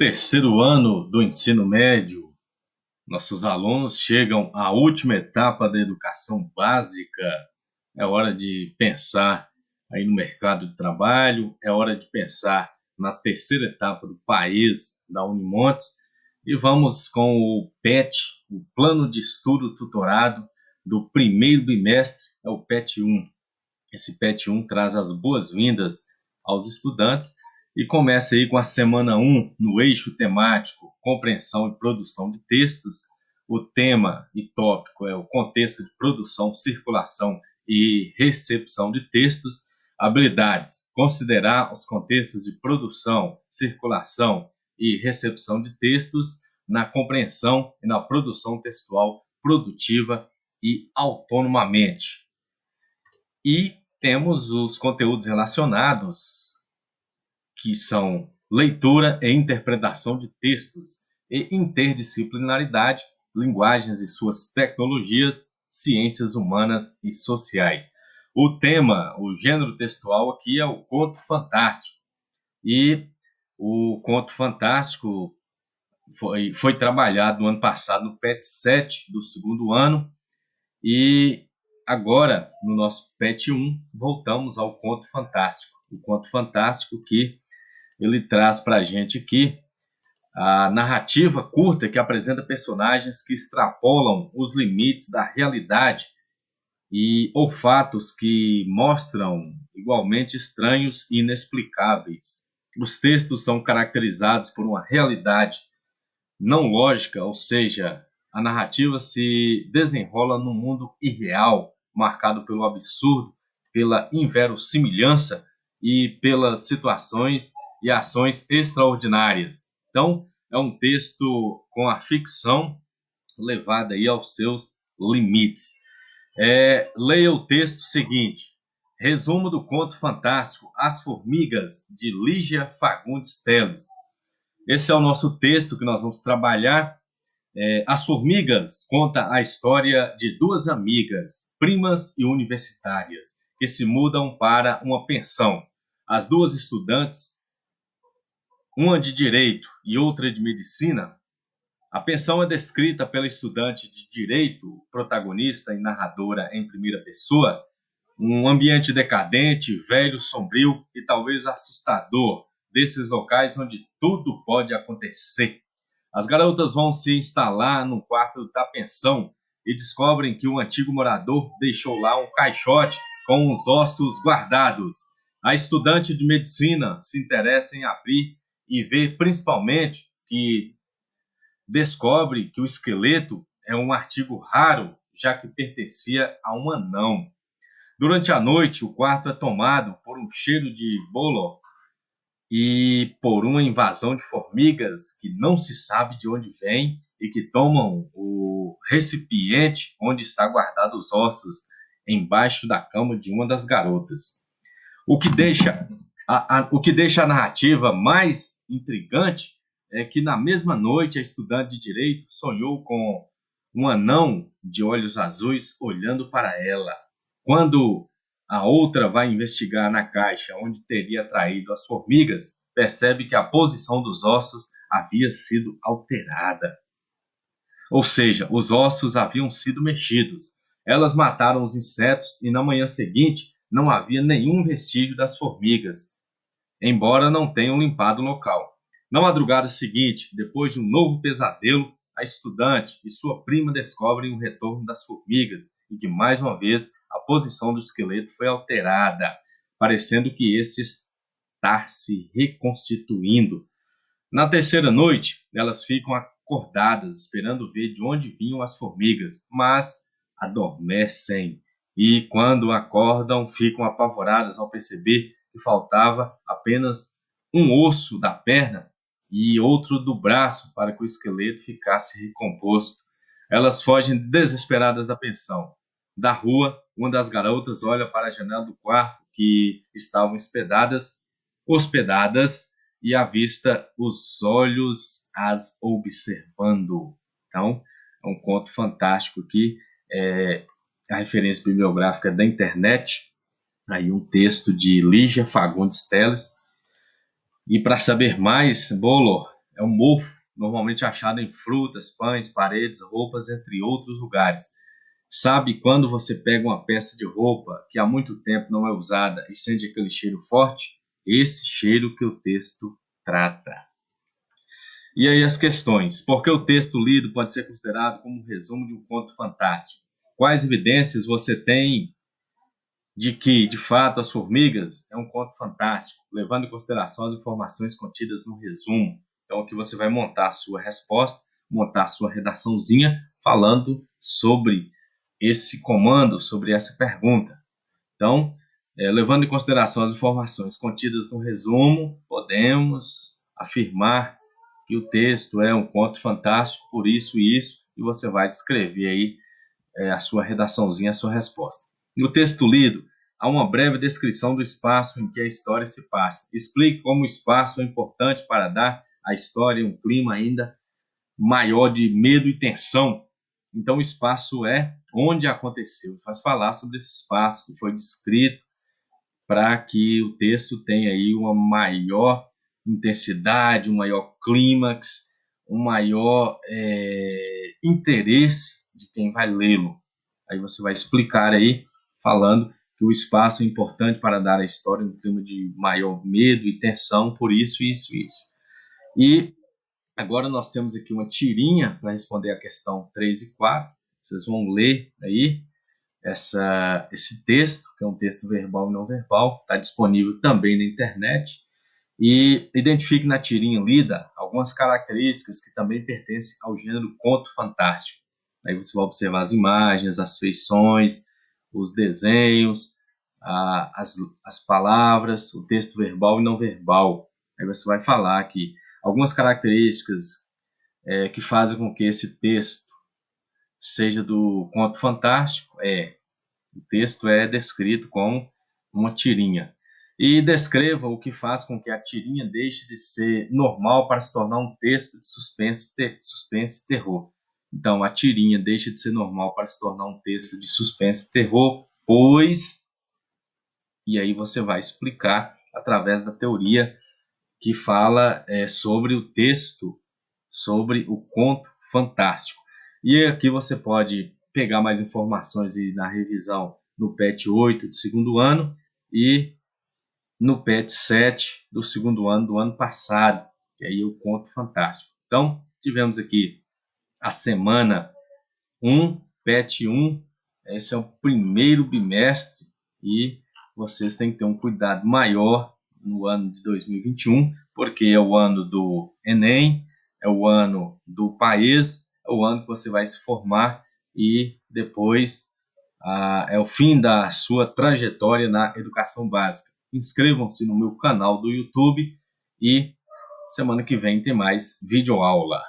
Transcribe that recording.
Terceiro ano do ensino médio, nossos alunos chegam à última etapa da educação básica. É hora de pensar aí no mercado de trabalho, é hora de pensar na terceira etapa do país, da Unimontes, e vamos com o PET, o Plano de Estudo Tutorado do primeiro bimestre, é o PET 1. Esse PET 1 traz as boas-vindas aos estudantes e começa aí com a semana 1 no eixo temático compreensão e produção de textos. O tema e tópico é o contexto de produção, circulação e recepção de textos. Habilidades: considerar os contextos de produção, circulação e recepção de textos na compreensão e na produção textual produtiva e autonomamente. E temos os conteúdos relacionados, que são leitura e interpretação de textos, e interdisciplinaridade, linguagens e suas tecnologias, ciências humanas e sociais. O tema, o gênero textual aqui é o conto fantástico. E o conto fantástico foi trabalhado no ano passado no PET 7 do segundo ano, e agora, no nosso PET 1, voltamos ao conto fantástico. O conto fantástico que ele traz para a gente aqui a narrativa curta que apresenta personagens que extrapolam os limites da realidade ou fatos que mostram igualmente estranhos e inexplicáveis. Os textos são caracterizados por uma realidade não lógica, ou seja, a narrativa se desenrola num mundo irreal, marcado pelo absurdo, pela inverossimilhança e pelas situações e ações extraordinárias. Então, é um texto com a ficção levada aí aos seus limites. Leia o texto seguinte: resumo do conto fantástico As Formigas, de Lígia Fagundes Telles. Esse é o nosso texto que nós vamos trabalhar. As Formigas conta a história de duas amigas, primas e universitárias, que se mudam para uma pensão. As duas estudantes, uma de direito e outra de medicina. A pensão é descrita pela estudante de direito, protagonista e narradora em primeira pessoa, um ambiente decadente, velho, sombrio e talvez assustador, desses locais onde tudo pode acontecer. As garotas vão se instalar no quarto da pensão e descobrem que o antigo morador deixou lá um caixote com os ossos guardados. A estudante de medicina se interessa em abrir e vê principalmente que descobre que o esqueleto é um artigo raro, já que pertencia a um anão. Durante a noite, o quarto é tomado por um cheiro de bolo e por uma invasão de formigas que não se sabe de onde vem e que tomam o recipiente onde está guardado os ossos embaixo da cama de uma das garotas. O que deixa a narrativa mais intrigante é que na mesma noite a estudante de direito sonhou com um anão de olhos azuis olhando para ela. Quando a outra vai investigar na caixa onde teria traído as formigas, percebe que a posição dos ossos havia sido alterada. Ou seja, os ossos haviam sido mexidos. Elas mataram os insetos e na manhã seguinte não havia nenhum vestígio das formigas, embora não tenham limpado o local. Na madrugada seguinte, depois de um novo pesadelo, a estudante e sua prima descobrem o retorno das formigas e que, mais uma vez, a posição do esqueleto foi alterada, parecendo que este está se reconstituindo. Na terceira noite, elas ficam acordadas, esperando ver de onde vinham as formigas, mas adormecem e, quando acordam, ficam apavoradas ao perceber que faltava apenas um osso da perna e outro do braço para que o esqueleto ficasse recomposto. Elas fogem desesperadas da pensão. Da rua, uma das garotas olha para a janela do quarto que estavam hospedadas e avista os olhos as observando. Então, é um conto fantástico aqui. A referência bibliográfica da internet, aí um texto de Lígia Fagundes Telles. E para saber mais, Bolo, é um mofo, normalmente achado em frutas, pães, paredes, roupas, entre outros lugares. Sabe quando você pega uma peça de roupa que há muito tempo não é usada e sente aquele cheiro forte? Esse cheiro que o texto trata. E aí as questões. Por que o texto lido pode ser considerado como um resumo de um conto fantástico? Quais evidências você tem de que, de fato, As Formigas é um conto fantástico, levando em consideração as informações contidas no resumo? Então, aqui você vai montar a sua resposta, montar a sua redaçãozinha falando sobre esse comando, sobre essa pergunta. Então, levando em consideração as informações contidas no resumo, podemos afirmar que o texto é um conto fantástico por isso e isso, e você vai descrever aí a sua redaçãozinha, a sua resposta. No texto lido, há uma breve descrição do espaço em que a história se passa. Explique como o espaço é importante para dar à história um clima ainda maior de medo e tensão. Então, o espaço é onde aconteceu. Faz falar sobre esse espaço que foi descrito para que o texto tenha aí uma maior intensidade, um maior clímax, um maior interesse de quem vai lê-lo. Aí você vai explicar aí, falando que o espaço é importante para dar à história um clima de maior medo e tensão, por isso, isso, isso. E agora nós temos aqui uma tirinha para responder a questão 3 e 4. Vocês vão ler aí esse texto, que é um texto verbal e não verbal, está disponível também na internet. E identifique na tirinha lida algumas características que também pertencem ao gênero conto fantástico. Aí você vai observar as imagens, as feições, os desenhos, as palavras, o texto verbal e não verbal. Aí você vai falar aqui algumas características que fazem com que esse texto seja do conto fantástico. O texto é descrito como uma tirinha. E descreva o que faz com que a tirinha deixe de ser normal para se tornar um texto de suspense e terror. Então, a tirinha deixa de ser normal para se tornar um texto de suspense e terror, pois... E aí você vai explicar através da teoria que fala sobre o texto, sobre o conto fantástico. E aqui você pode pegar mais informações na revisão no PET 8 do segundo ano e no PET 7 do segundo ano do ano passado, que aí é o conto fantástico. Então, tivemos aqui a semana 1, PET 1, esse é o primeiro bimestre e vocês têm que ter um cuidado maior no ano de 2021, porque é o ano do Enem, é o ano do país, é o ano que você vai se formar e depois é o fim da sua trajetória na educação básica. Inscrevam-se no meu canal do YouTube e semana que vem tem mais videoaula.